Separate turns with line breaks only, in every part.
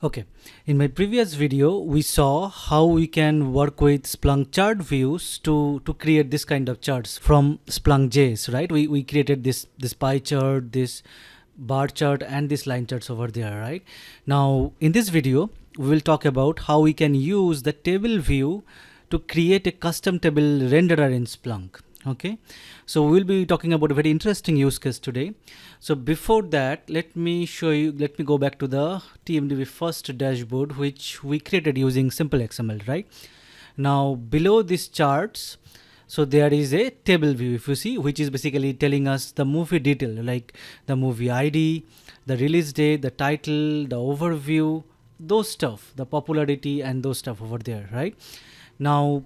Okay, in my previous video, we saw how we can work with Splunk chart views to create this kind of charts from Splunk JS, right? We created this pie chart, this bar chart, and this line charts over there, right? Now, in this video, we will talk about how we can use the table view to create a custom table renderer in Splunk. Okay, so we'll be talking about a very interesting use case today. So before that, let me go back to the TMDB first dashboard, which we created using simple XML, right? Now below these charts, so there is a table view, if you see, which is basically telling us the movie detail, like the movie ID, the release date, the title, the overview, those stuff, the popularity and those stuff over there, right? Now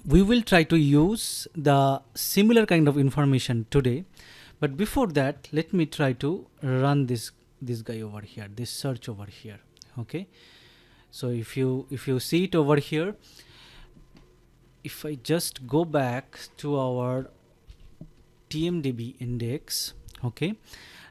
we will try to use the similar kind of information today, but before that, let me try to run this guy over here, this search over here. Okay, so if you see it over here, if I just go back to our TMDB index, okay,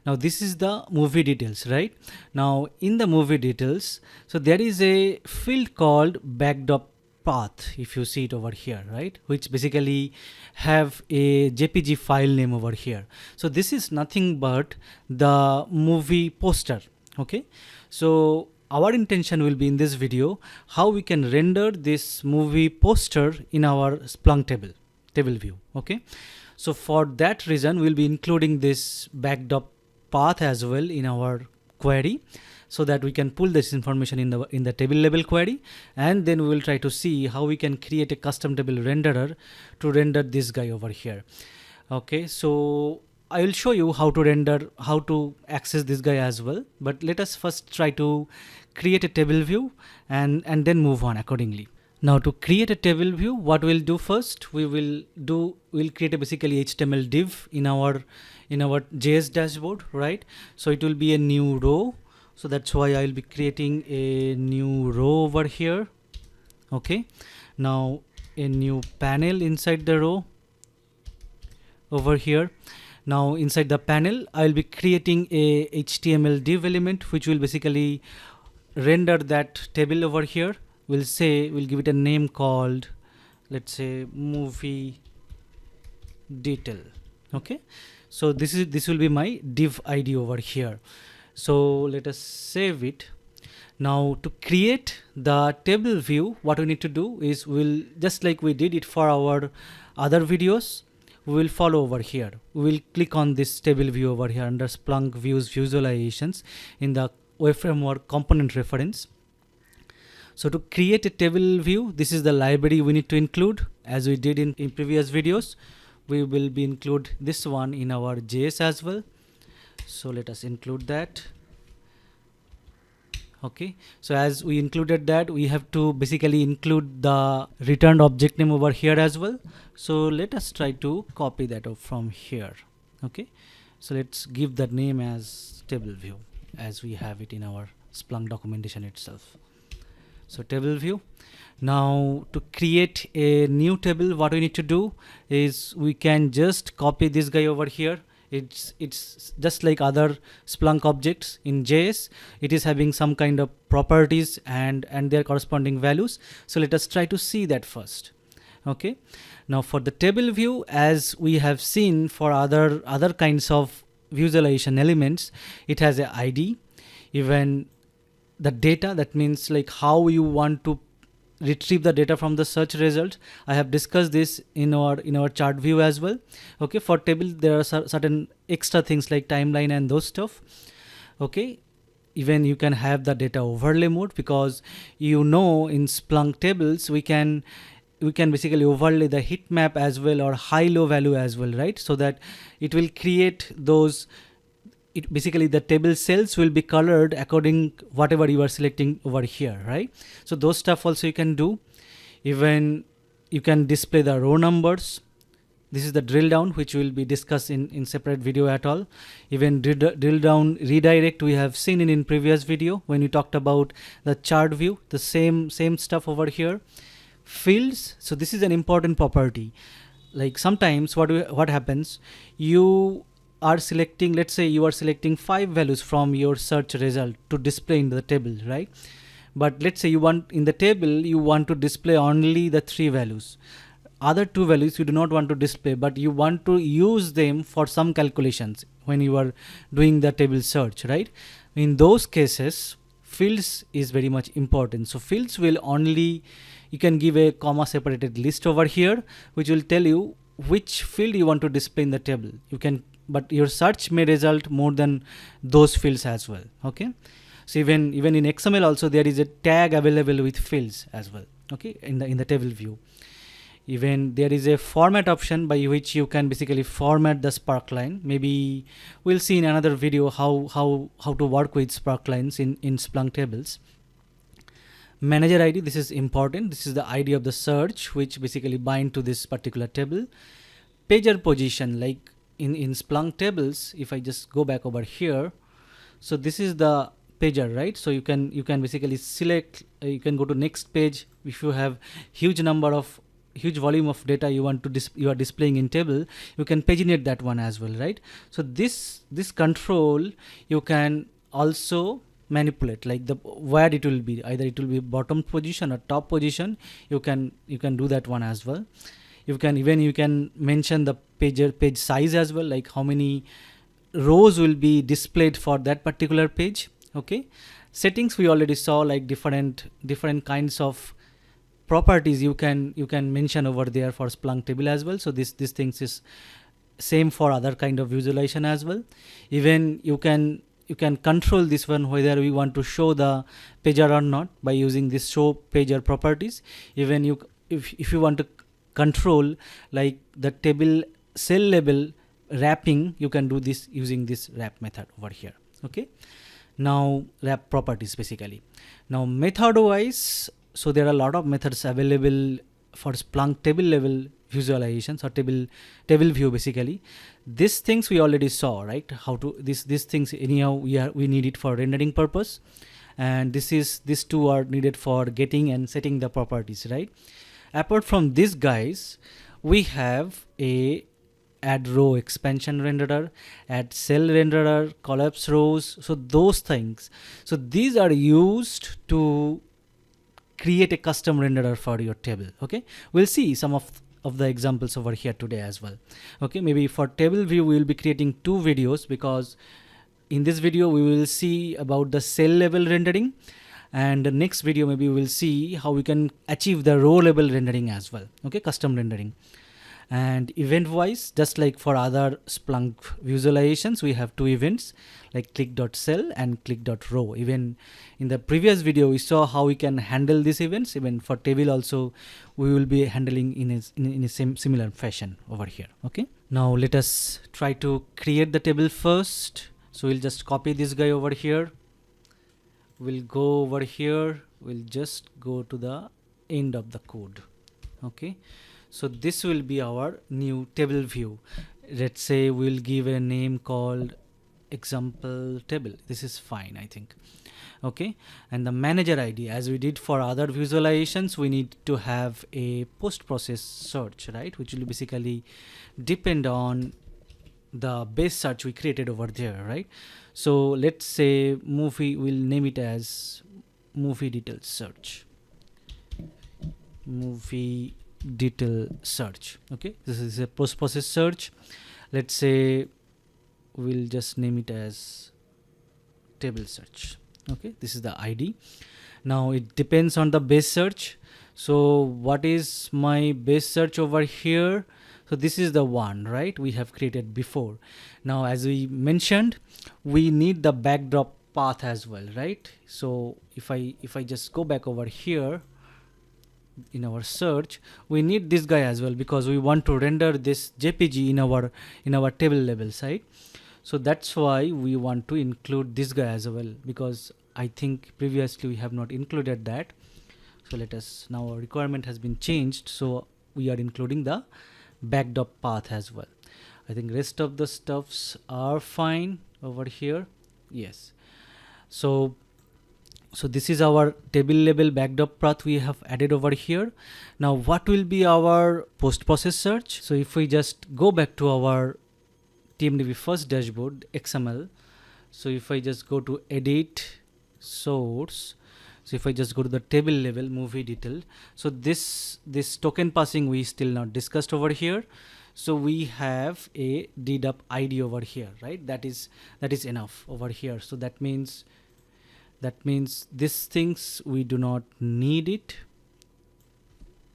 now this is the movie details, right? Now in the movie details, so there is a field called backdrop path, if you see it over here, right, which basically have a JPG file name over here. So this is nothing but the movie poster. Okay, so our intention will be in this video how we can render this movie poster in our Splunk table view. Okay, so for that reason we'll be including this backdrop path as well in our query, so that we can pull this information in the table level query, and then we will try to see how we can create a custom table renderer to render this guy over here. Okay, so I will show you how to access this guy as well, but let us first try to create a table view and then move on accordingly. Now to create a table view, what we'll do first, we'll create a basically HTML div in our JS dashboard, right? So it will be a new row. So that's why I'll be creating a new row over here. Okay, now a new panel inside the row over here. Now inside the panel, I'll be creating a HTML div element, which will basically render that table over here. We'll give it a name called, let's say, movie detail. Okay, so this will be my div ID over here. So let us save it. Now to create the table view, what we need to do is we'll, just like we did it for our other videos, we will follow over here. We will click on this table view over here under Splunk views visualizations in the Web Framework component reference. So to create a table view, this is the library we need to include, as we did in previous videos. We will be include this one in our JS as well. So let us include that. Okay, so as we included that, we have to basically include the returned object name over here as well. So let us try to copy that from here. Okay, so let's give that name as table view as we have it in our Splunk documentation itself. So table view. Now to create a new table, what we need to do is we can just copy this guy over here. It's just like other Splunk objects in JS. It is having some kind of properties and their corresponding values. So let us try to see that first. Okay, now for the table view, as we have seen for other kinds of visualization elements, it has a ID, even the data, that means like how you want to retrieve the data from the search result. I have discussed this in our chart view as well. Okay, for table there are certain extra things like timeline and those stuff. Okay, even you can have the data overlay mode, because in Splunk tables we can basically overlay the heat map as well, or high-low value as well, right? So that it will create those. Basically the table cells will be colored according whatever you are selecting over here, right? So those stuff also you can do. Even you can display the row numbers. This is the drill down, which will be discussed in separate video at all. Even drill down redirect we have seen in previous video when we talked about the chart view. The same stuff over here. Fields, so this is an important property. Like sometimes what happens, you are selecting, let's say you are selecting 5 values from your search result to display in the table, right? But let's say you want in the table you want to display only the 3 values. Other 2 values you do not want to display, but you want to use them for some calculations when you are doing the table search, right? In those cases, fields is very much important. So fields will only, you can give a comma separated list over here, which will tell you which field you want to display in the table. You can, but your search may result more than those fields as well. Okay. So even in XML also there is a tag available with fields as well. Okay, in the table view. Even there is a format option by which you can basically format the sparkline. Maybe we'll see in another video how to work with sparklines in Splunk tables. Manager ID, this is important. This is the ID of the search which basically bind to this particular table. Pager position, like in Splunk tables, if I just go back over here, so this is the pager, right? So you can basically select, you can go to next page. If you have huge volume of data you want to you are displaying in table, you can paginate that one as well, right? So this control you can also manipulate, like the where it will be, either it will be bottom position or top position. You can do that one as well. You can mention the page size as well, like how many rows will be displayed for that particular page. Okay, settings we already saw, like different kinds of properties you can mention over there for Splunk table as well. So this things is same for other kind of visualization as well. Even you can control this one, whether we want to show the pager or not, by using this show pager properties. Even if you want to control like the table cell level wrapping, you can do this using this wrap method over here. Okay, now wrap properties basically. Now method wise, so there are a lot of methods available for Splunk table level visualizations or table view basically. These things we already saw, right? How to these things anyhow we need it for rendering purpose, and these two are needed for getting and setting the properties, right? Apart from these guys, we have a add row expansion renderer, add cell renderer, collapse rows. So those things, so these are used to create a custom renderer for your table. Okay, we'll see some of the examples over here today as well. Okay, maybe for table view we will be creating 2 videos, because in this video we will see about the cell level rendering, and the next video maybe we'll see how we can achieve the row level rendering as well. Okay, custom rendering. And event wise, just like for other Splunk visualizations, we have 2 events like click.cell and click.row. Even in the previous video we saw how we can handle these events. Even for table also we will be handling in a similar fashion over here. Okay, now let us try to create the table first. So we'll just copy this guy over here, we'll go over here, we'll just go to the end of the code. Okay, so this will be our new table view. Let's say we'll give a name called example table. This is fine, I think. Okay, and the manager ID, as we did for other visualizations, we need to have a post process search, right, which will basically depend on the base search we created over there, right? So let's say movie, we'll name it as movie details search. Movie detail search. Okay, this is a post process search. Let's say we'll just name it as table search. Okay, this is the ID. Now it depends on the base search. So what is my base search over here? So this is the one, right, we have created before. Now as we mentioned, we need the backdrop path as well, right? So if I just go back over here in our search, we need this guy as well, because we want to render this JPG in our table level side. So that's why we want to include this guy as well, because I think previously we have not included that. So let us, now our requirement has been changed, so we are including the backdrop path as well. I think rest of the stuffs are fine over here. Yes, so this is our table level backdrop path we have added over here. Now what will be our post process search? So if we just go back to our TMDB first dashboard XML. So if I just go to edit source, so if I just go to the table level movie detail, so this token passing we still not discussed over here. So we have a DDUP ID over here, right? That is enough over here. So that means these things we do not need it,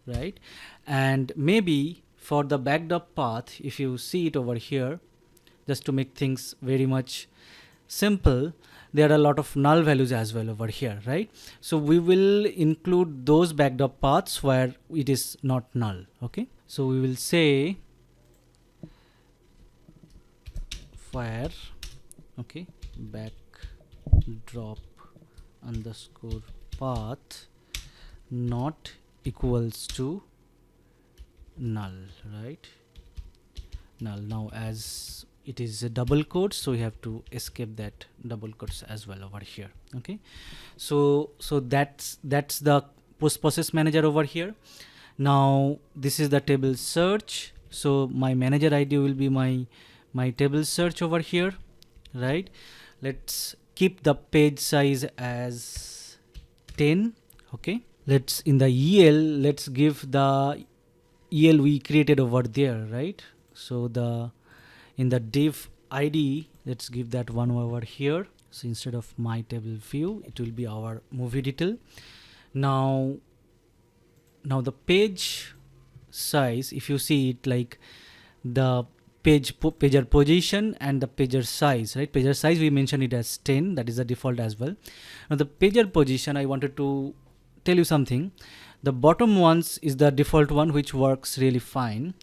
right? And maybe for the backed-up path, if you see it over here, just to make things very much simple, there are a lot of null values as well over here, right? So we will include those backed-up paths where it is not null. Okay, so we will say where, okay, backdrop underscore path not equals to null, right? Null. Now as it is a double quote, so we have to escape that double quotes as well over here. Okay, so that's the post process manager over here. Now this is the table search, so my manager ID will be my table search over here, right? Let's keep the page size as 10. Okay, let's in the EL, let's give the EL we created over there, right? So in the div ID, let's give that one over here. So instead of my table view, it will be our movie detail. Now the page size, if you see it, like the pager position and the pager size, right? Pager size we mentioned it as 10, that is the default as well. Now the pager position, I wanted to tell you something. The bottom ones is the default one, which works really fine,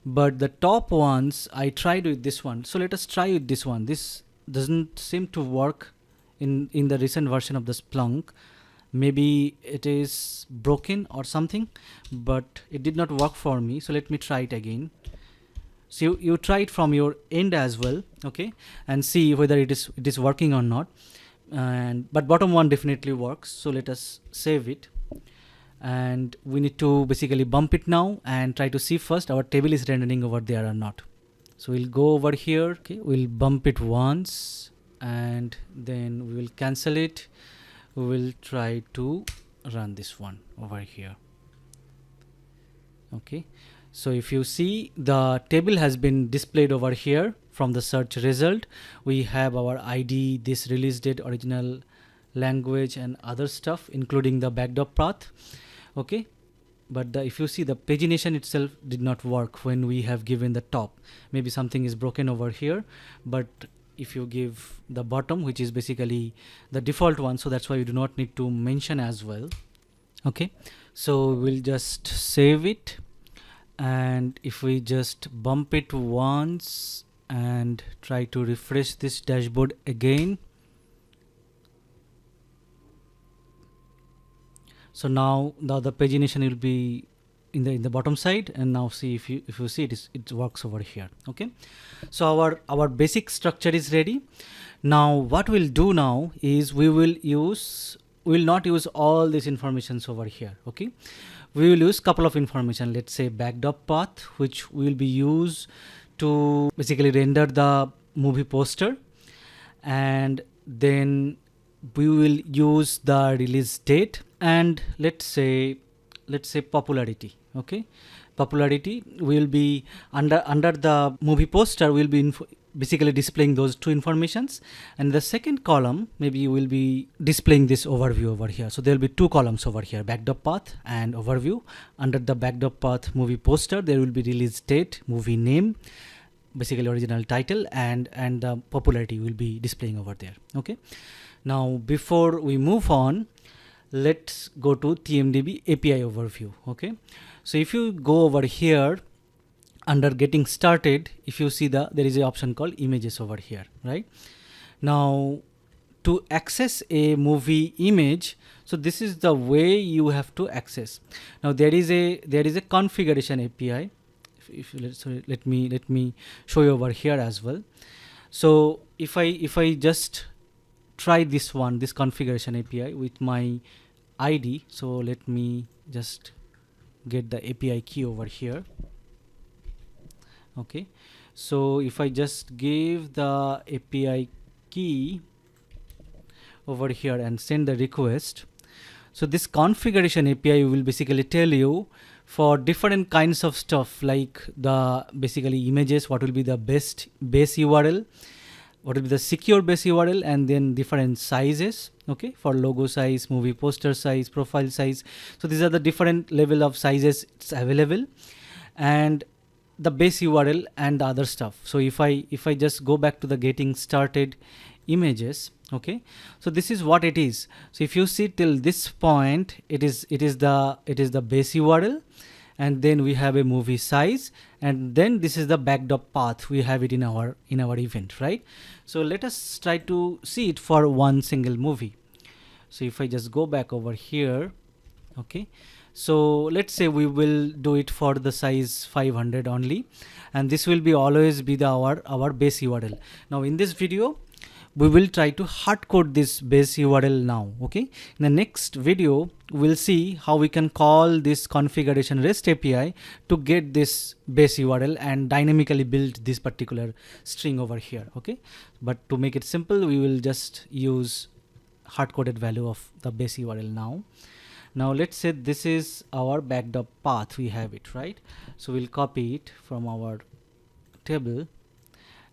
but the top ones I tried with this one. So let us try with this one. This doesn't seem to work in the recent version of the Splunk. Maybe it is broken or something, but it did not work for me. So let me try it again. So you try it from your end as well, okay, and see whether it is working or not. But bottom one definitely works. So let us save it, and we need to basically bump it now and try to see first our table is rendering over there or not. So we'll go over here, okay, we'll bump it once and then we will cancel it. We will try to run this one over here. Okay, so if you see, the table has been displayed over here. From the search result, we have our ID, this release date, original language, and other stuff, including the backdrop path. Okay, but if you see, the pagination itself did not work when we have given the top. Maybe something is broken over here, but if you give the bottom, which is basically the default one, so that's why you do not need to mention as well. Okay, so we'll just save it, and if we just bump it once and try to refresh this dashboard again, so now the pagination will be in the bottom side, and now see, if you see, it works over here. Okay, so our basic structure is ready. Now what we'll do now is we will not use all these informations over here. Okay, we will use couple of information. Let's say backdrop path, which will be used to basically render the movie poster, and then we will use the release date, and let's say popularity. Okay, popularity will be under the movie poster, will be basically displaying those two informations, and the second column maybe you will be displaying this overview over here. So there will be two columns over here, backdrop path and overview. Under the backdrop path movie poster, there will be release date, movie name, basically original title, and the popularity will be displaying over there. Okay, now before we move on, let's go to TMDB API overview. Okay, so if you go over here under getting started, if you see, there is an option called images over here, right? Now to access a movie image, so this is the way you have to access. Now there is a configuration API. Let me show you over here as well. So if I just try this configuration API with my ID, so let me just get the API key over here. Okay, So if I just give the API key over here and send the request, so this configuration API will basically tell you for different kinds of stuff, like the basically images, what will be the best base URL, what will be the secure base URL, and then different sizes, okay, for logo size, movie poster size, profile size. So these are the different level of sizes it's available, and the base URL and the other stuff. So if I just go back to the getting started images, okay, so this is what it is. So if you see till this point, it is the base URL, and then we have a movie size, and then this is the backdrop path, we have it in our event, right? So let us try to see it for one single movie. So if I just go back over here, okay, so let's say we will do it for the size 500 only, and this will be always be the our base URL. Now in this video we will try to hard code this base URL now, okay. In the next video we'll see how we can call this configuration REST API to get this base URL and dynamically build this particular string over here, okay. But to make it simple, we will just use hard coded value of the base URL now. Now let's say this is our backdrop path, we have it, right? So we'll copy it from our table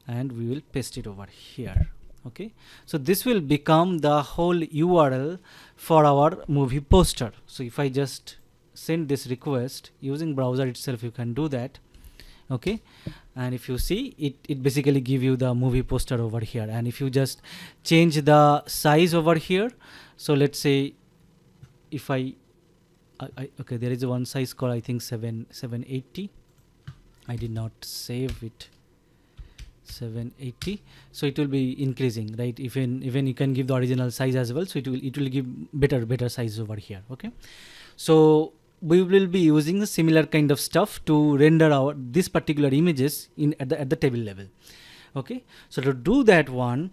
and we will paste it over here, okay. So this will become the whole URL for our movie poster. So if I just send this request using browser itself, you can do that, okay. And if you see it basically give you the movie poster over here. And if you just change the size over here, so let's say if I okay, there is a one size called I think 780. I did not save it. 780, so it will be increasing, right? Even you can give the original size as well, so it will give better size over here, okay. So we will be using the similar kind of stuff to render our this particular images in at the table level, okay. So to do that one,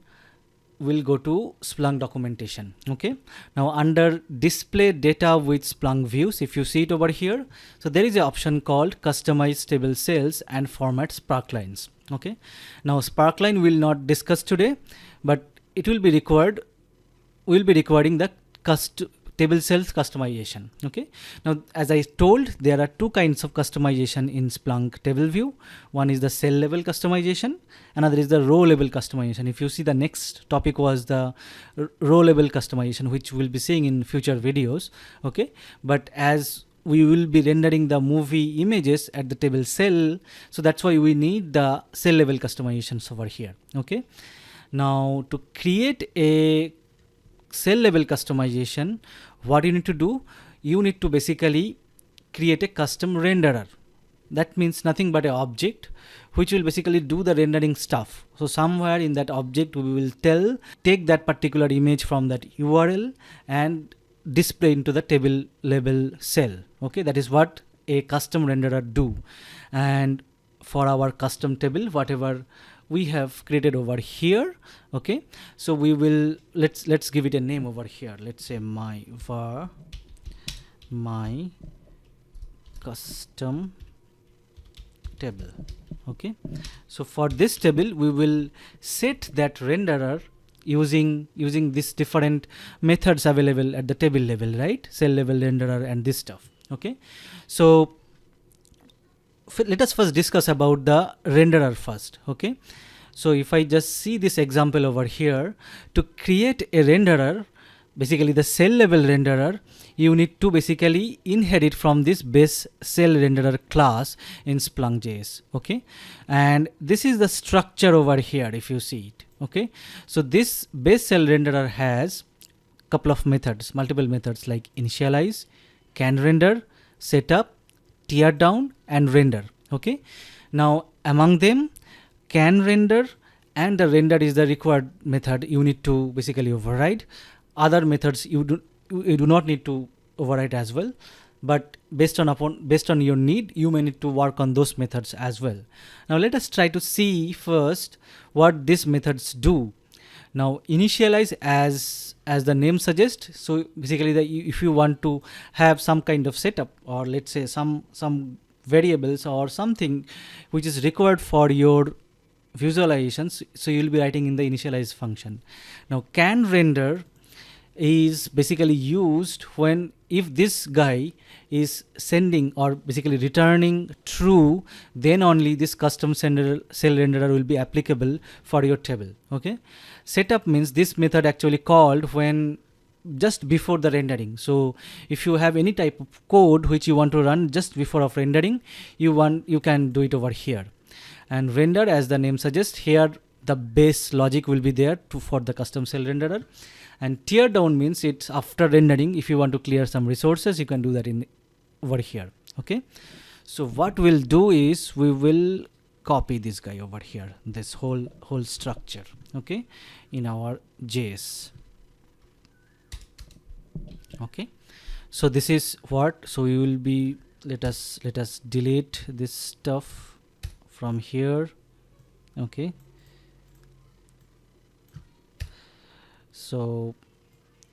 we'll go to Splunk documentation, okay. Now under display data with Splunk views, if you see it over here, so there is an option called customize table cells and format sparklines, okay. Now sparkline will not discuss today, but it will be required, we'll be requiring the table cells customization, okay. Now as I told, there are two kinds of customization in Splunk TableView. One is the cell level customization, another is the row level customization. If you see, the next topic was the row level customization, which we'll be seeing in future videos, okay. But as we will be rendering the movie images at the table cell, so that's why we need the cell level customizations over here, okay. Now to create a cell level customization, what you need to do, you need to basically create a custom renderer. That means nothing but an object which will basically do the rendering stuff. So somewhere in that object we will take that particular image from that URL and display into the table level cell, okay. That is what a custom renderer do. And for our custom table, whatever we have created over here, okay, so we will let's give it a name over here. Let's say my custom table, okay. So for this table we will set that renderer using these different methods available at the table level, right? Cell level renderer and this stuff, okay. So let us first discuss about the renderer first, okay. So if I just see this example over here, to create a renderer, basically the cell level renderer, you need to basically inherit from this base cell renderer class in Splunk.js, okay. And this is the structure over here, if you see it, okay. So this base cell renderer has couple of methods, multiple methods like initialize, can render, setup, tear down and render, okay. Now among them, can render and the render is the required method you need to basically override. Other methods you do not need to override as well, but based on your need, you may need to work on those methods as well. Now let us try to see first what these methods do. Now initialize, as the name suggests, so basically if you want to have some kind of setup, or let's say some variables or something which is required for your visualizations, so you'll be writing in the initialize function. Now can render is basically used when if this guy is sending or basically returning true, then only this custom cell renderer will be applicable for your table. Okay, setup means this method actually called when just before the rendering. So if you have any type of code which you want to run just before of rendering, you can do it over here. And render, as the name suggests, here the base logic will be there for the custom cell renderer. And tear down means it's after rendering. If you want to clear some resources, you can do that in over here. Okay, so what we'll do is we will copy this guy over here, this whole structure, okay, in our JS. Okay, so this is what, so we will be, let us delete this stuff from here. Okay, so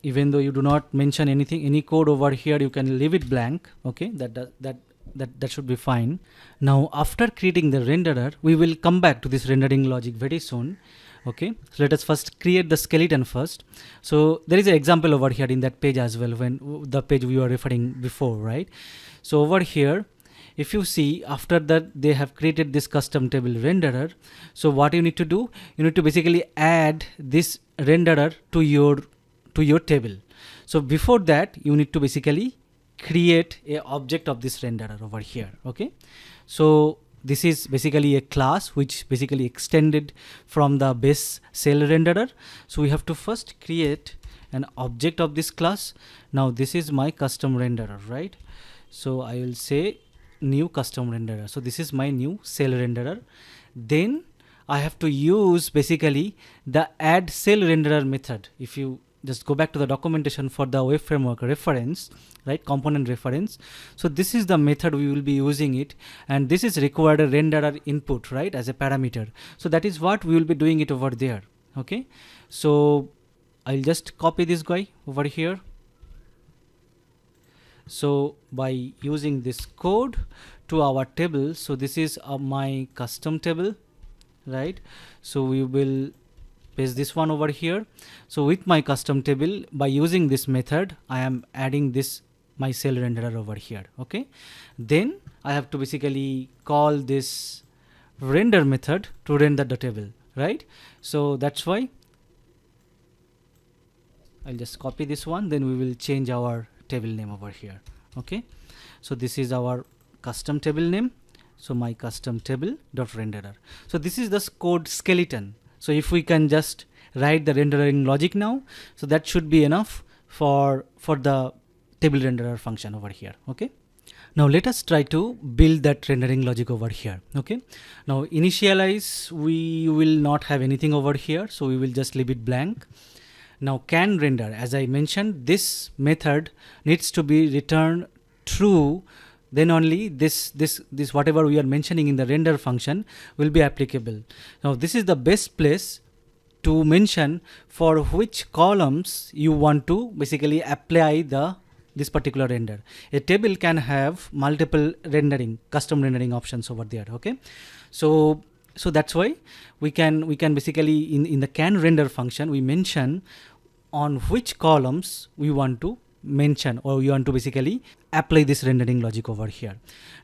even though you do not mention any code over here, you can leave it blank. Okay, that should be fine. Now after creating the renderer, we will come back to this rendering logic very soon. Okay, so let us first create the skeleton first. So there is an example over here in that page as well, when the page we were referring before, right? So over here, if you see, after that they have created this custom table renderer. So what you need to do, you need to basically add this renderer to your table. So before that, you need to basically create a object of this renderer over here. Okay, so this is basically a class which basically extended from the base cell renderer. So we have to first create an object of this class. Now this is my custom renderer, right? So I will say new custom renderer. So this is my new cell renderer. Then I have to use basically the add cell renderer method. If you just go back to the documentation for the web framework reference, right, component reference. So this is the method we will be using it, and this is required a renderer input, right, as a parameter. So that is what we will be doing it over there. Okay, so I'll just copy this guy over here. So by using this code to our table, so this is my custom table, right? So we will paste this one over here. So with my custom table, by using this method, I am adding this my cell renderer over here. Okay, then I have to basically call this render method to render the table, right? So that's why I'll just copy this one, then we will change our table name over here. Okay, so this is our custom table name. So my custom table dot renderer. So this is the code skeleton. So if we can just write the rendering logic now, so that should be enough for the table renderer function over here. Okay, now let us try to build that rendering logic over here. Okay, now initialize, we will not have anything over here, so we will just leave it blank. Now can render, as I mentioned, this method needs to be returned true, then only this whatever we are mentioning in the render function will be applicable. Now this is the best place to mention for which columns you want to basically apply this particular render. A table can have multiple custom rendering options over there. Okay, so that's why we can basically in the can render function, we mention on which columns we want to mention, or we want to basically apply this rendering logic over here.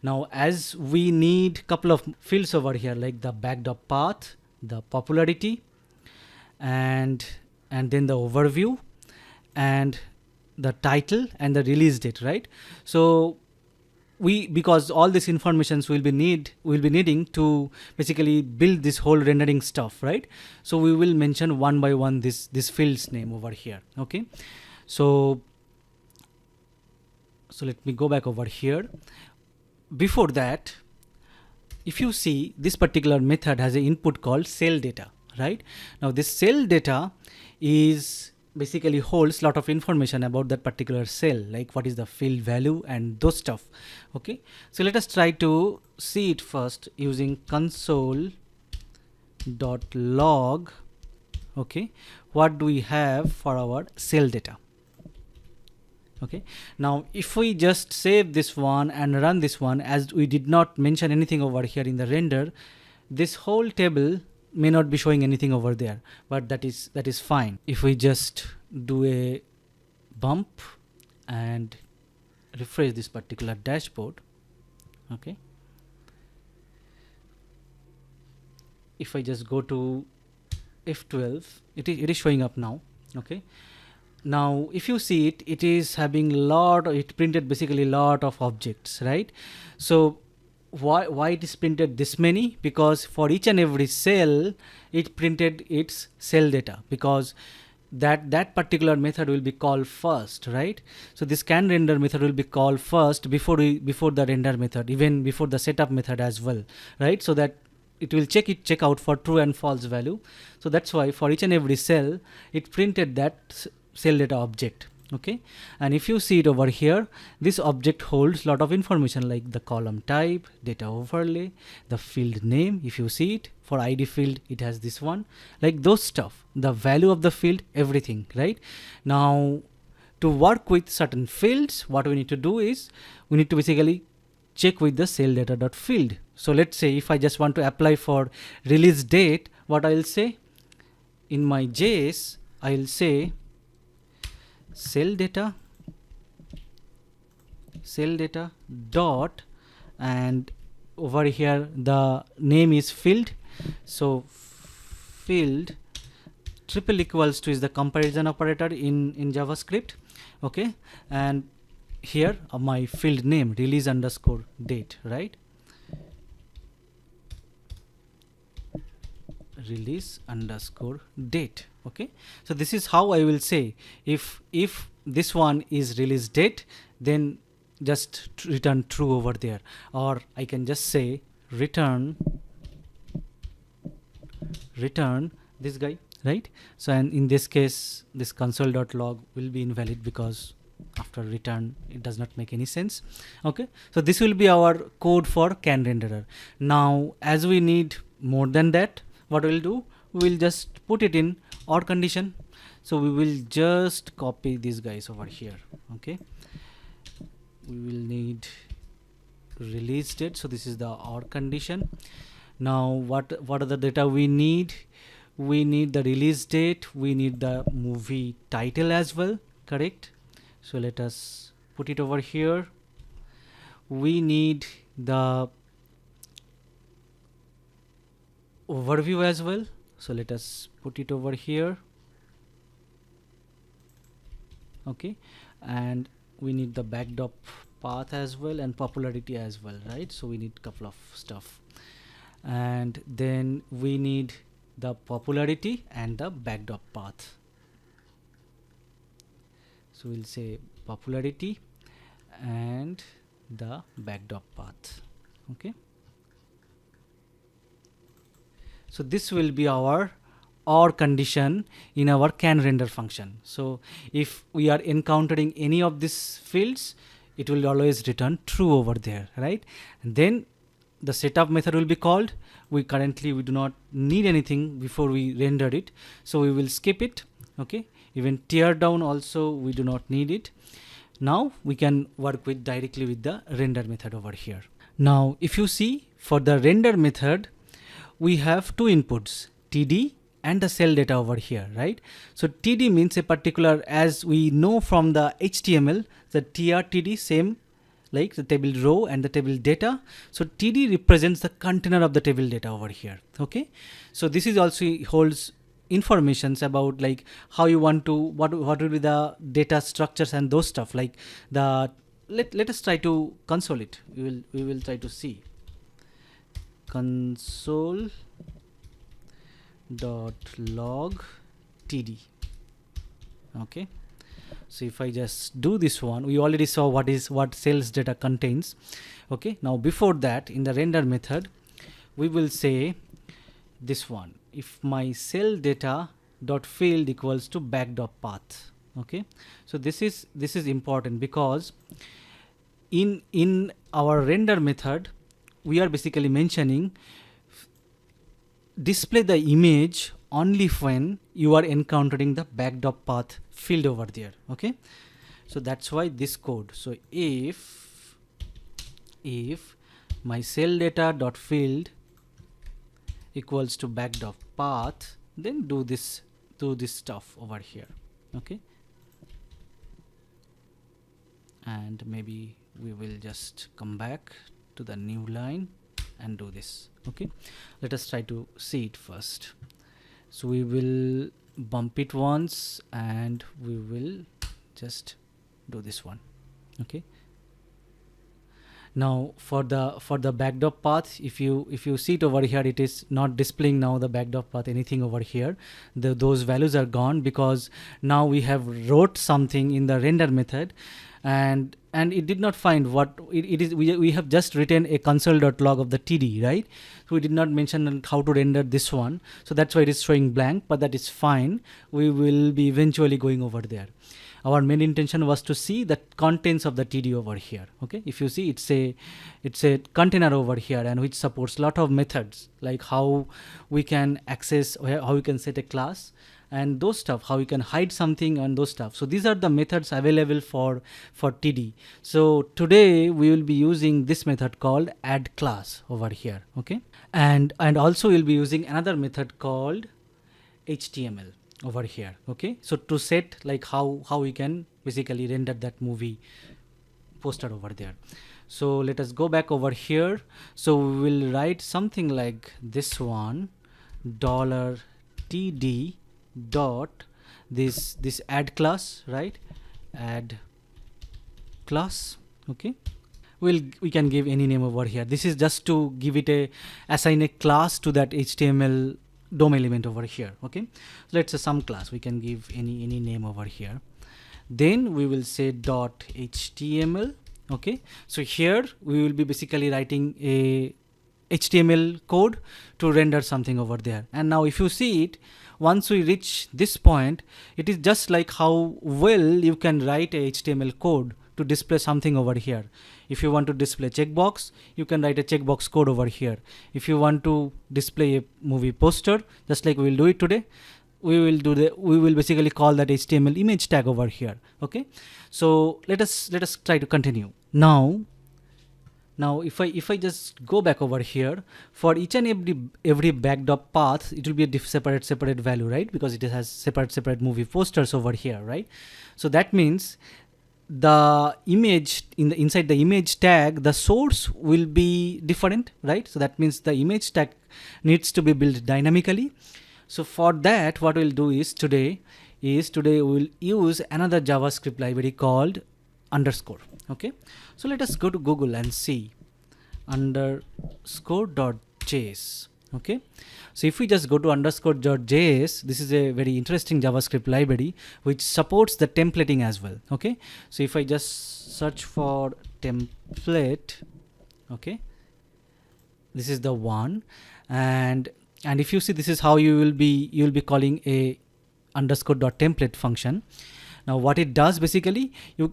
Now as we need couple of fields over here, like the backdrop path, the popularity, and then the overview, and the title, and the release date, right? So because all these informations we'll be needing to basically build this whole rendering stuff, right? So we will mention one by one this field's name over here. Okay, so let me go back over here. Before that, if you see, this particular method has an input called cell data, right? Now this cell data is basically holds a lot of information about that particular cell, like what is the field value and those stuff. Okay, so let us try to see it first using console.log. Okay, what do we have for our cell data? Okay, now if we just save this one and run this one, as we did not mention anything over here in the render, this whole table may not be showing anything over there, but that is fine. If we just do a bump and refresh this particular dashboard, okay, if I just go to F12, it is showing up now. Okay, now if you see it, it is having it printed basically lot of objects, right? So why it is printed this many? Because for each and every cell it printed its cell data, because that particular method will be called first, right? So this can render method will be called first before the render method, even before the setup method as well, right? So that it will check out for true and false value. So that's why for each and every cell it printed that cell data object. Okay, and if you see it over here, this object holds lot of information like the column type, data overlay, the field name. If you see it, for ID field it has this one, like those stuff, the value of the field, everything, right? Now to work with certain fields, what we need to do is we need to basically check with the cell data dot field. So let's say if I just want to apply for release date, what I'll say in my JS, I'll say cell data dot, and over here the name is field. So field triple equals to is the comparison operator in JavaScript. Okay, and here my field name release underscore date, right? Release underscore date. Okay, so this is how I will say if this one is release date, then just return true over there, or I can just say return this guy, right? So and in this case this console.log will be invalid because after return it does not make any sense. Okay, so this will be our code for can renderer. Now as we need more than that, what we'll do, we will just put it in or condition. So we will just copy these guys over here. Okay, we will need release date, so this is the or condition. Now what are the data we need? We need the release date, we need the movie title as well, correct? So let us put it over here. We need the overview as well, so let us put it over here. Okay, and we need the backdrop path as well and popularity as well, right? So we need couple of stuff, and then we need the popularity and the backdrop path. So we'll say popularity and the backdrop path. Okay, so this will be our or condition in our can render function. So if we are encountering any of these fields, it will always return true over there, right? And then the setup method will be called. We do not need anything before we render it, so we will skip it. Okay, even tear down also we do not need it. Now we can work with directly with the render method over here. Now if you see, for the render method we have two inputs, td and the cell data over here, right? So td means a particular, as we know from the HTML, the trtd same like the table row and the table data. So td represents the container of the table data over here. Okay, so this is also holds informations about like how you want to, what will be the data structures and those stuff, like the let us try to console it. We will try to see console .log td. Okay, so if I just do this one, we already saw what cells data contains. Okay, now before that, in the render method we will say this one, if my cell data dot field equals to backdrop path. Okay, so this is important, because in our render method we are basically mentioning display the image only when you are encountering the backdrop path field over there. Okay, So that's why this code. So if my cell data dot field equals to backdrop path, then do this stuff over here. Okay, and maybe we will just come back to the new line and do this. Okay, let us try to see it first. So we will bump it once and we will just do this one. Okay, now for the backdrop path, if you see it over here, it is not displaying now the backdrop path anything over here. Those values are gone because now we have wrote something in the render method, and it did not find what it is. We have just written a console.log of the TD, right? So we did not mention how to render this one, so that's why it is showing blank, but that is fine. We will be eventually going over there. Our main intention was to see the contents of the TD over here. Okay, if you see, it's a container over here, and which supports a lot of methods, like how we can access, how we can set a class, and those stuff, how you can hide something and those stuff. So these are the methods available for TD. So today we will be using this method called add class over here. Okay, and also we'll be using another method called HTML over here. Okay, so to set like how we can basically render that movie poster over there. So let us go back over here. So we will write something like this one, $td dot this add class, right? Add class. Okay, we can give any name over here. This is just to give it assign a class to that HTML DOM element over here. Okay, so let's say some class, we can give any name over here. Then we will say dot HTML. Okay, so here we will be basically writing a HTML code to render something over there. And now if you see it, once we reach this point, it is just like how well you can write a HTML code to display something over here. If you want to display checkbox, you can write a checkbox code over here. If you want to display a movie poster, just like we will do it today, we will basically call that HTML image tag over here. Okay, so let us try to continue. Now if I just go back over here, for each and every backdrop path, it will be a separate value, right? Because it has separate movie posters over here, right? So that means the image inside the image tag, the source will be different, right? So that means the image tag needs to be built dynamically. So for that, what we'll do is today we'll use another JavaScript library called underscore. Okay, so let us go to Google and see underscore.js. Okay, so if we just go to underscore.js, this is a very interesting JavaScript library which supports the templating as well. Okay, so if I just search for template, okay, this is the one, and if you see, this is how you'll be calling a underscore.template function. Now what it does, basically, you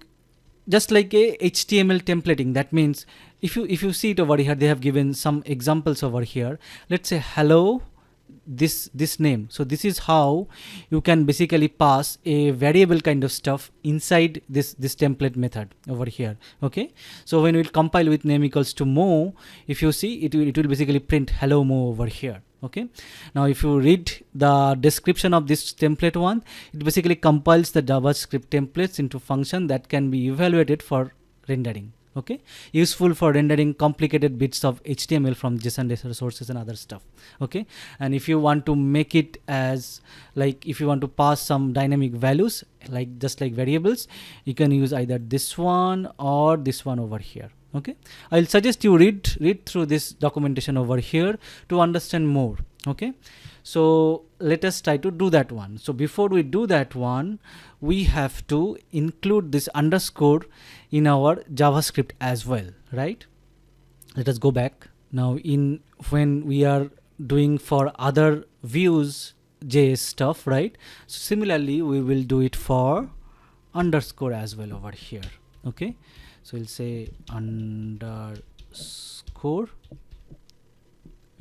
just like a HTML templating. That means if you see it over here, they have given some examples over here. Let's say hello this name. So this is how you can basically pass a variable kind of stuff inside this template method over here. Okay, so when we compile with name equals to mo, if you see, it will basically print hello mo over here. Okay, now if you read the description of this template one, it basically compiles the JavaScript templates into function that can be evaluated for rendering. Okay, useful for rendering complicated bits of HTML from JSON data sources and other stuff. Okay, and if you want to make it as like, if you want to pass some dynamic values, like just like variables, you can use either this one or this one over here. Okay, I'll suggest you read through this documentation over here to understand more. Okay, so let us try to do that one. So before we do that one, we have to include this underscore in our JavaScript as well, right? Let us go back now. When we are doing for other views JS stuff, right? So similarly, we will do it for underscore as well over here. Okay, so we'll say underscore.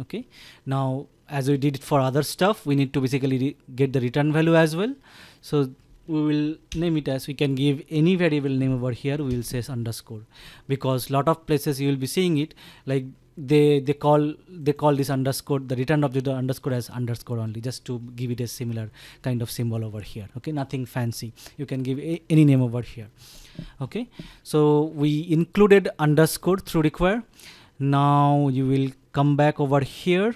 Okay, now as we did it for other stuff, we need to basically get the return value as well. So we will name it as, we can give any variable name over here, we will say underscore, because lot of places you will be seeing it like they call this underscore, the return object underscore as underscore only, just to give it a similar kind of symbol over here. Okay, nothing fancy, you can give any name over here. Okay, so we included underscore through require. Now you will come back over here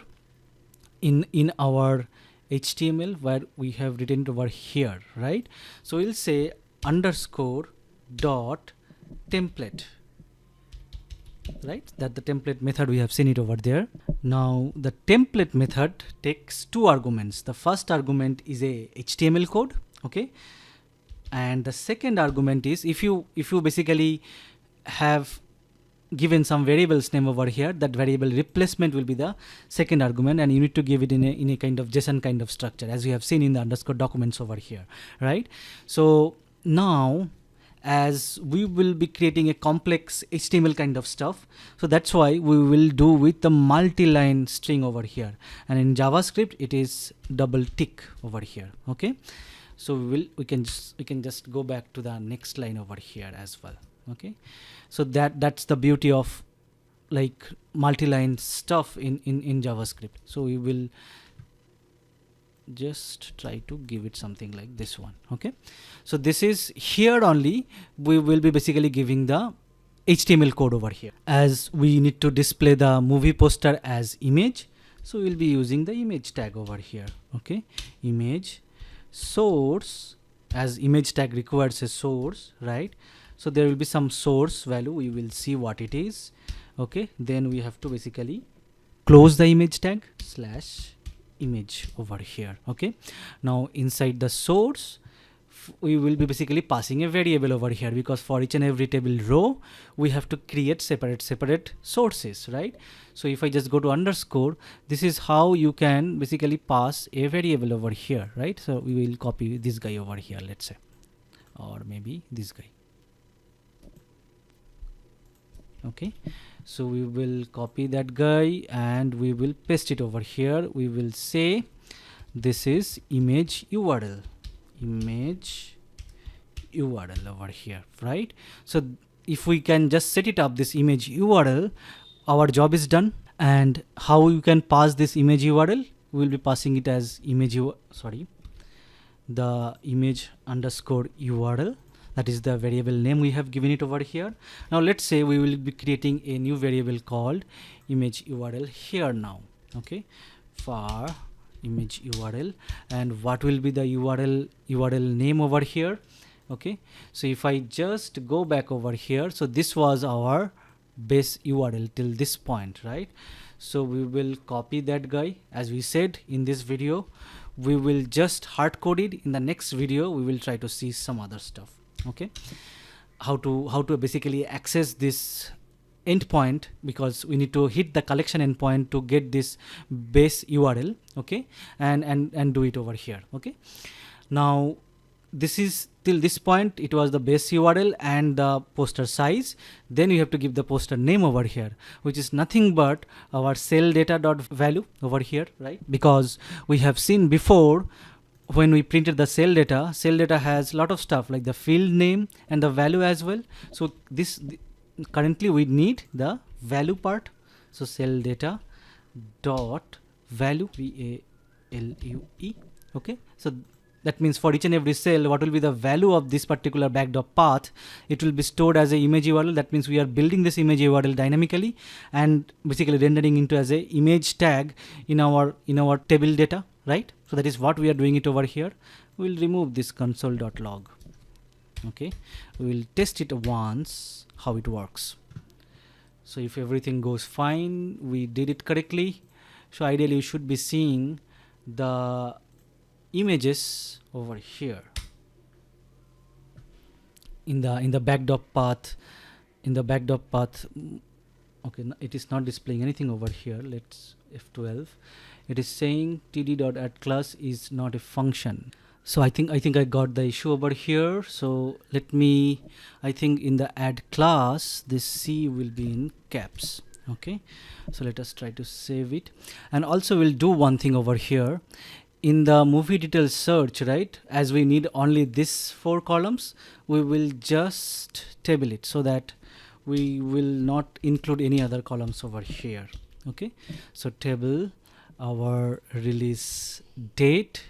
in our HTML where we have written it over here, right? So we'll say underscore dot template, right? That the template method, we have seen it over there. Now the template method takes two arguments. The first argument is a HTML code, okay, and the second argument is, if you basically have given some variables name over here, that variable replacement will be the second argument, and you need to give it in a kind of JSON kind of structure, as you have seen in the underscore documents over here, right? So now, as we will be creating a complex HTML kind of stuff, so that's why we will do with the multi-line string over here, and in JavaScript it is double tick over here. Okay, so we can just go back to the next line over here as well. Okay, so that's the beauty of like multi-line stuff in JavaScript. So we will just try to give it something like this one. Okay, so this is here only we will be basically giving the HTML code over here, as we need to display the movie poster as image, so we'll be using the image tag over here. Okay, image source, as image tag requires a source, right? So there will be some source value, we will see what it is. Okay, then we have to basically close the image tag slash image over here. Okay, now inside the source we will be basically passing a variable over here, because for each and every table row we have to create separate sources, right? So if I just go to underscore, this is how you can basically pass a variable over here, right? So we will copy this guy over here, let's say, or maybe this guy. Okay, so we will copy that guy and we will paste it over here. We will say this is image URL over here, right? So if we can just set it up, this image URL, our job is done. And how you can pass this image URL, we will be passing it as the image underscore URL. That is the variable name we have given it over here. Now let's say we will be creating a new variable called image URL here now. Okay, for image URL, and what will be the URL name over here? Okay, so if I just go back over here, so this was our base URL till this point, right? So we will copy that guy, as we said in this video. We will just hard code it. In the next video we will try to see some other stuff. Okay, how to basically access this endpoint, because we need to hit the collection endpoint to get this base URL. Okay, and do it over here. Okay, now this is till this point it was the base URL and the poster size. Then you have to give the poster name over here, which is nothing but our cell data dot value over here, right? Because we have seen before, when we printed the cell data has a lot of stuff like the field name and the value as well. So currently we need the value part. So cell data dot value, VALUE. Okay, so that means for each and every cell, what will be the value of this particular backdrop path, it will be stored as a image URL. That means we are building this image URL dynamically and basically rendering into as a image tag in our table data, right? So that is what we are doing it over here. We will remove this console.log. Okay, we will test it once how it works. So if everything goes fine, we did it correctly. So ideally you should be seeing the images over here in the backdrop path. Okay, it is not displaying anything over here. Let's F12. It is saying td.addClass is not a function. So I think I got the issue over here. So let me, I think in the add class this C will be in caps. Okay, so let us try to save it. And also we'll do one thing over here. in the movie details search, right, as we need only this 4 columns, we will just table it so that we will not include any other columns over here. Okay, so table our release date,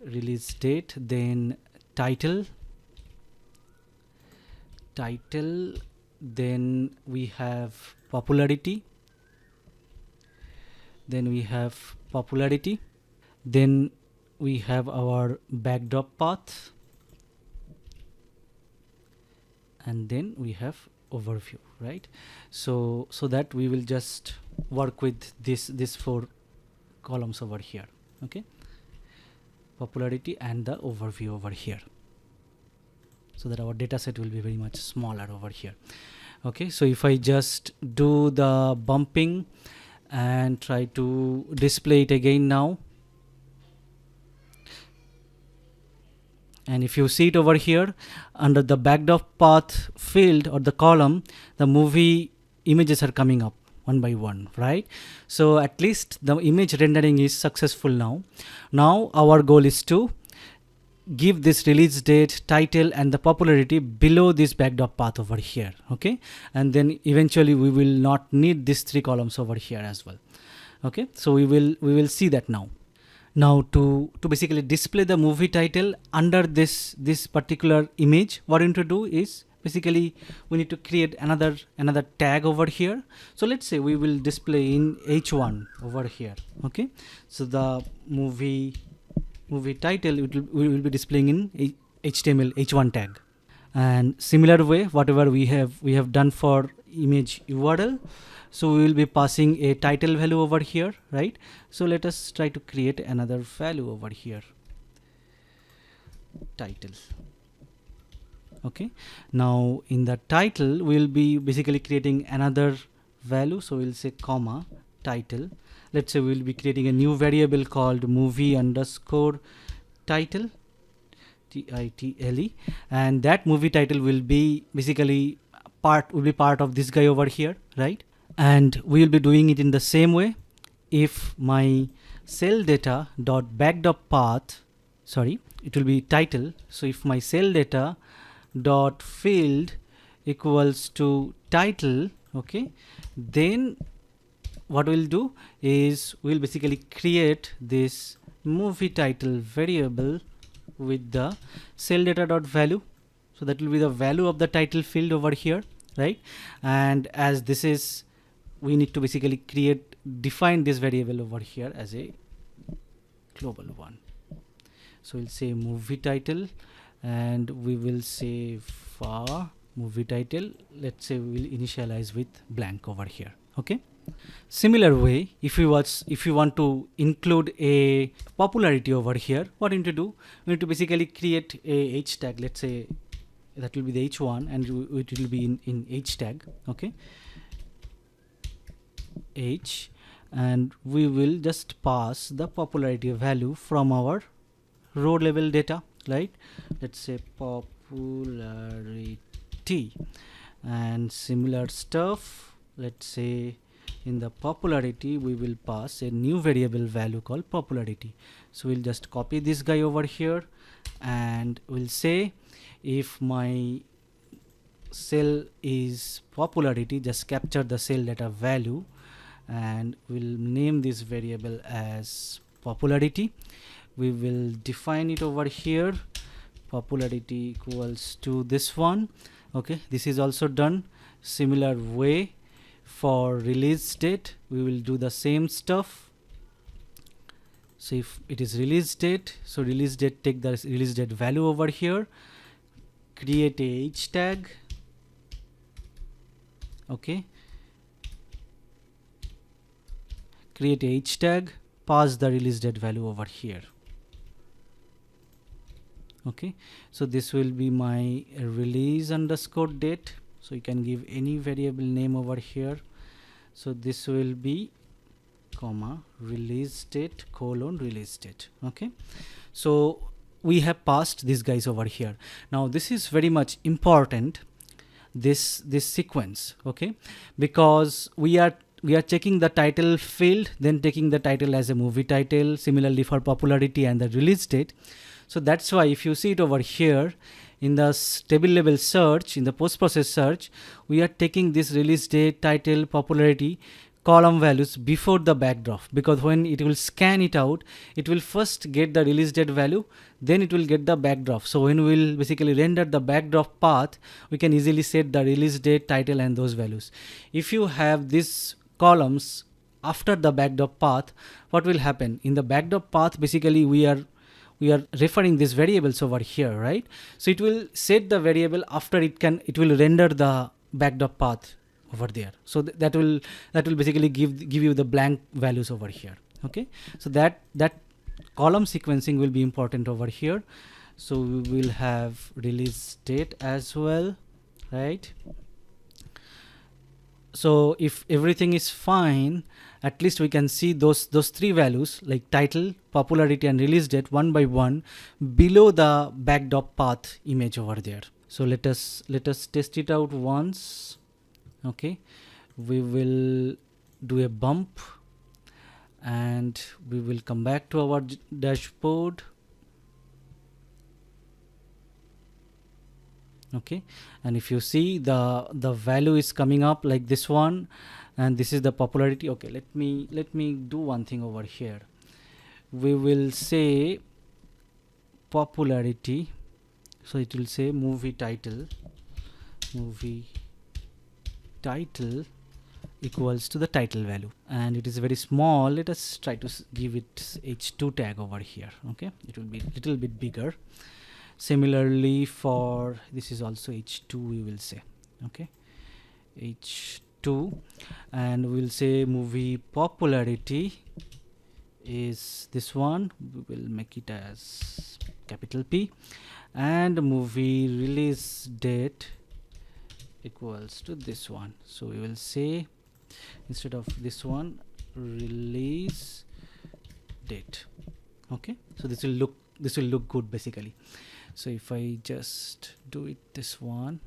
then title, then we have popularity, then we have our backdrop path, and then we have overview, right? So that we will just work with this 4 columns over here. Okay, popularity and the overview over here, so that our data set will be very much smaller over here. Okay, so if I just do the bumping and try to display it again now, and if you see it over here under the backdrop path field or the column, the movie images are coming up one by one, right? So at least the image rendering is successful now. Now our goal is to give this release date, title and the popularity below this backdrop path over here. Okay, and then eventually we will not need these 3 columns over here as well. Okay, so we will see that now. Now to basically display the movie title under this particular image, what we need to do is basically we need to create another tag over here. So let's say we will display in h1 over here. Okay, so the movie title we will be displaying in HTML h1 tag, and similar way whatever we have done for image URL, so we will be passing a title value over here, right? So let us try to create another value over here, title. Okay, now in the title we will be basically creating another value, so we'll say comma title. Let's say we'll be creating a new variable called movie underscore title, TITLE, and that movie title will be basically part of this guy over here, right? And we will be doing it in the same way. If my cell data dot backdrop path, sorry, it will be title. So if my cell data dot field equals to title, okay, then what we'll do is we'll basically create this movie title variable with the cell data dot value. So that will be the value of the title field over here, right? And as this is, we need to basically define this variable over here as a global one. So we'll say movie title, and we will say for movie title, let's say we'll initialize with blank over here. Okay, similar way, if you want to include a popularity over here, what you need to do, we need to basically create a h tag. Let's say that will be the h1 and it will be in h tag. Okay, h, and we will just pass the popularity value from our row level data, right? Let's say popularity, and similar stuff. Let's say in the popularity we will pass a new variable value called popularity. So we'll just copy this guy over here, and we'll say if my cell is popularity, just capture the cell data value, and we'll name this variable as popularity. We will define it over here, popularity equals to this one. Okay, this is also done. Similar way for release date, we will do the same stuff. So if it is release date, so release date, take the release date value over here, create a h tag. Okay, create a h tag, pass the release date value over here. Okay, so this will be my release underscore date. So you can give any variable name over here. So this will be comma release date colon release date. Okay, so we have passed these guys over here. Now this is very much important, this sequence. Okay, because we are checking the title field, then taking the title as a movie title, similarly for popularity and the release date. So that's why if you see it over here in the table level search, in the post process search, we are taking this release date, title, popularity column values before the backdrop, because when it will scan it out, it will first get the release date value, then it will get the backdrop. So when we will basically render the backdrop path, we can easily set the release date, title and those values. If you have these columns after the backdrop path, what will happen in the backdrop path? Basically we are referring these variables over here, right? So it will set the variable after it will render the backdrop path over there. So that will basically give you the blank values over here. Okay, so that column sequencing will be important over here. So we will have release date as well, right? So if everything is fine, at least we can see those three values like title, popularity and release date one by one below the backdrop path image over there. So let us test it out once. Okay, we will do a bump and we will come back to our dashboard. Okay, and if you see the value is coming up like this one, and this is the popularity. Okay, let me do one thing over here. We will say popularity, so it will say movie title equals to the title value, and it is very small. Let us try to give it h2 tag over here. Okay, it will be a little bit bigger. Similarly for this is also h2, we will say. Okay, h2, and we'll say movie popularity is this one. We will make it as capital P, and movie release date equals to this one. So we will say, instead of this one, release date. Okay, so this will look good basically. So if I just do it this one,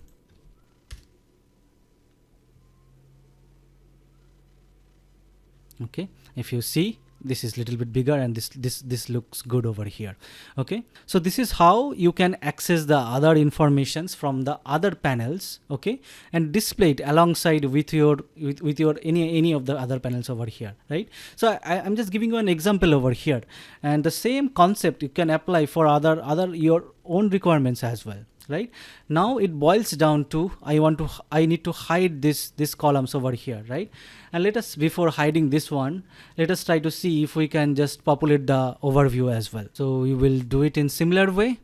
okay, if you see, this is little bit bigger and this looks good over here. Okay, so this is how you can access the other informations from the other panels, okay, and display it alongside with your any of the other panels over here, right? So I'm just giving you an example over here, and the same concept you can apply for other your own requirements as well. Right now it boils down to I need to hide this columns over here, right? And let us, before hiding this one, let us try to see if we can just populate the overview as well. So we will do it in similar way.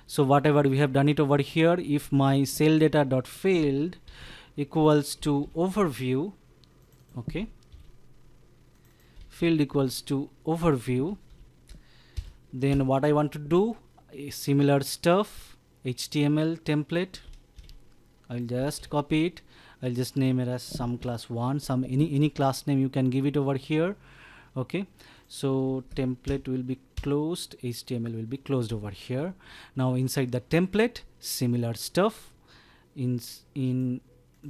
So whatever we have done it over here, if my cell data dot field equals to overview, okay, field equals to overview, then what I want to do is similar stuff, HTML template. I'll just copy it. I'll just name it as some class 1, some any class name you can give it over here. Okay, so template will be closed, HTML will be closed over here. Now inside the template, similar stuff. In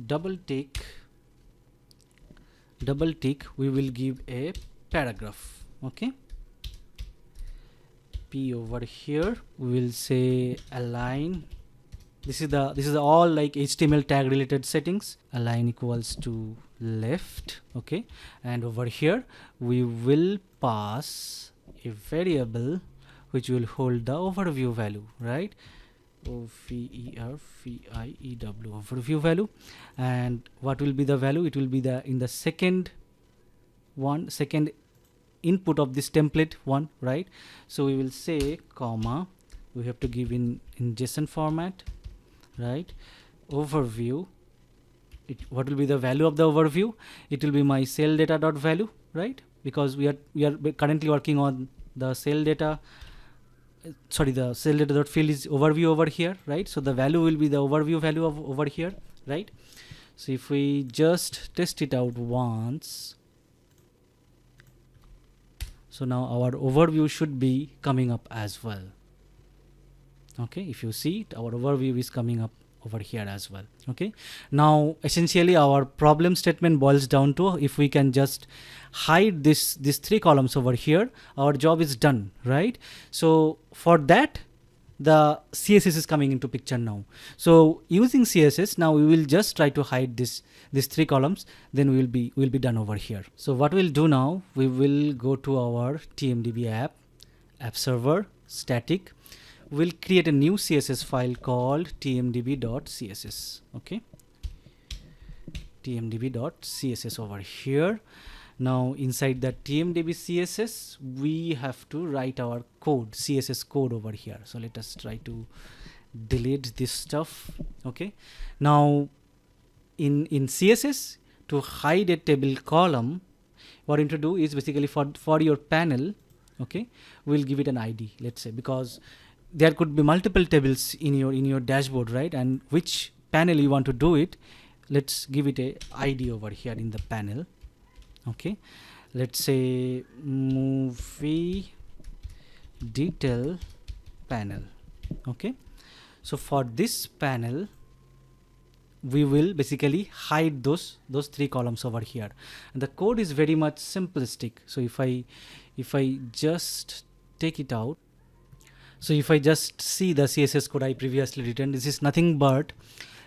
double tick we will give a paragraph. Okay, P over here we will say align. This is all like HTML tag related settings. Align equals to left. Okay, and over here we will pass a variable which will hold the overview value, right? overview overview value. And what will be the value? It will be in the second input of this template one, right? So we will say comma, we have to give in JSON format, right? Overview, what will be the value of the overview? It will be my cell data dot value, right? Because we are currently working on the cell data, sorry, the cell data dot field is overview over here, right? So the value will be the overview value of over here, right? So if we just test it out once, so now our overview should be coming up as well. Okay, if you see it, our overview is coming up over here as well. Okay, now essentially our problem statement boils down to if we can just hide these 3 columns over here, our job is done, right? So for that, the CSS is coming into picture now. So using CSS, now we will just try to hide these 3 columns, then we'll be done over here. So what we'll do now, we will go to our TMDB app server, static. We'll create a new CSS file called tmdb.css. okay, tmdb.css over here. Now inside that TMDB CSS, we have to write our code, CSS code over here. So let us try to delete this stuff. Okay, now in CSS, to hide a table column, what you need to do is basically for your panel, okay, we'll give it an ID, let's say, because there could be multiple tables in your dashboard, right? And which panel you want to do it, let's give it a ID over here in the panel. Okay, let's say movie detail panel. Okay, so for this panel, we will basically hide those 3 columns over here, and the code is very much simplistic. So if I just take it out, so if I just see the CSS code I previously written, this is nothing but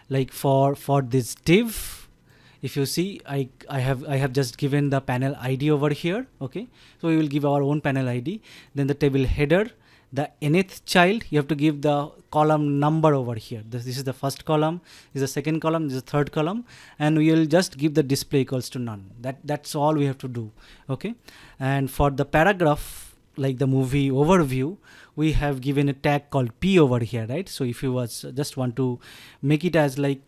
like for this div. If you see, I have just given the panel ID over here. Okay, so we will give our own panel ID, then the table header, the nth child, you have to give the column number over here. This is the first column, this is the second column, this is the third column, and we will just give the display equals to none. That's all we have to do. Okay, and for the paragraph, like the movie overview, we have given a tag called P over here, right? So if you just want to make it as like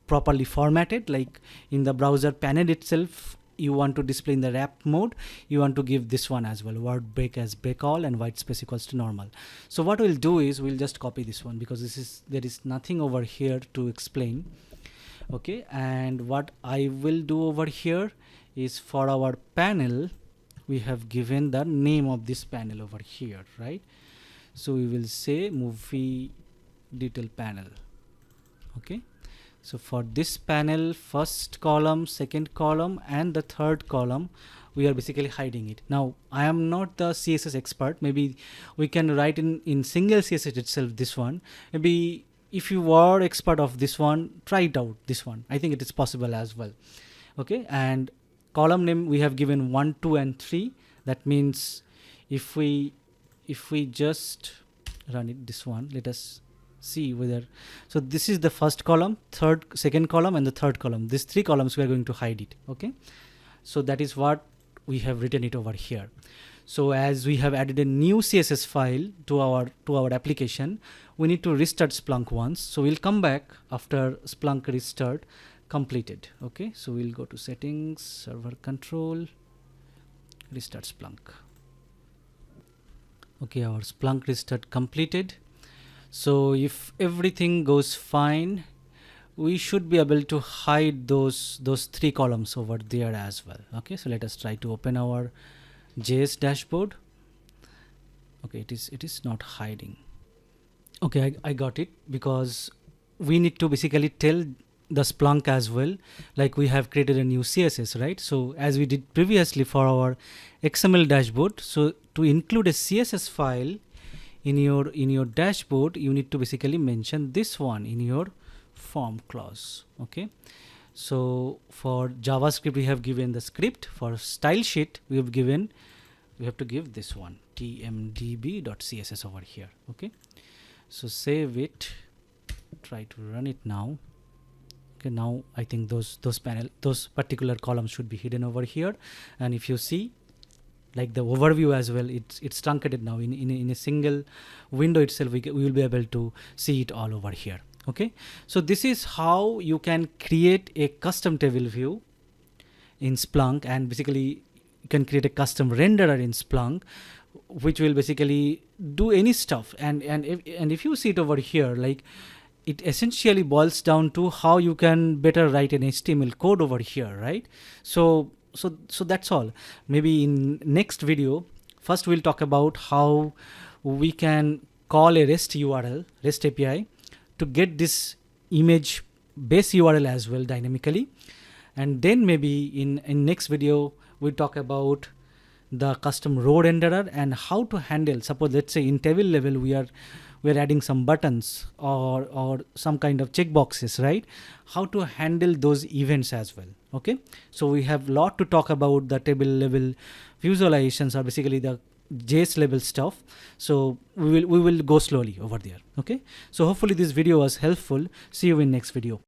properly formatted, like in the browser panel itself, you want to display in the wrap mode, you want to give this one as well, word break as break all and white space equals to normal. So what we'll do is we'll just copy this one, because there is nothing over here to explain. Okay, and what I will do over here is for our panel, we have given the name of this panel over here, right? So we will say movie detail panel. Okay, so for this panel, first column, second column, and the third column, we are basically hiding it. Now I am not the CSS expert, maybe we can write in single CSS itself this one. Maybe if you are expert of this one, try it out, this one. I think it is possible as well. Okay, and column name we have given 1, 2, and 3. That means if we just run it, this one, let us see whether, so this is the first column, second column, and the third column. These 3 columns we are going to hide it. Okay, so that is what we have written it over here. So as we have added a new CSS file to our application, we need to restart Splunk once. So we'll come back after Splunk restart completed. Okay, so we'll go to settings, server control, restart Splunk. Okay, our Splunk restart completed. So if everything goes fine, we should be able to hide those 3 columns over there as well. Okay, so let us try to open our JS dashboard. Okay, it is not hiding. Okay, I got it, because we need to basically tell the Splunk as well, like we have created a new CSS, right? So as we did previously for our XML dashboard, so to include a CSS file in your dashboard, you need to basically mention this one in your form clause. Okay, so for JavaScript we have given the script, for style sheet we have to give this one, tmdb.css over here. Okay, so save it, try to run it now. Okay, now I think those particular columns should be hidden over here, and if you see, like the overview as well, it's truncated now in a single window itself. We will be able to see it all over here. Okay, so this is how you can create a custom table view in Splunk, and basically you can create a custom renderer in Splunk, which will basically do any stuff. And if you see it over here, like it essentially boils down to how you can better write an HTML code over here, right? So that's all. Maybe in next video, first we'll talk about how we can call a REST URL, REST API, to get this image base URL as well dynamically. And then maybe in next video we talk about the custom row renderer and how to handle, suppose let's say in table level we're adding some buttons or some kind of checkboxes, right? How to handle those events as well. Okay, so we have a lot to talk about the table level visualizations, or basically the JS level stuff. So we will go slowly over there. Okay, so hopefully this video was helpful. See you in next video.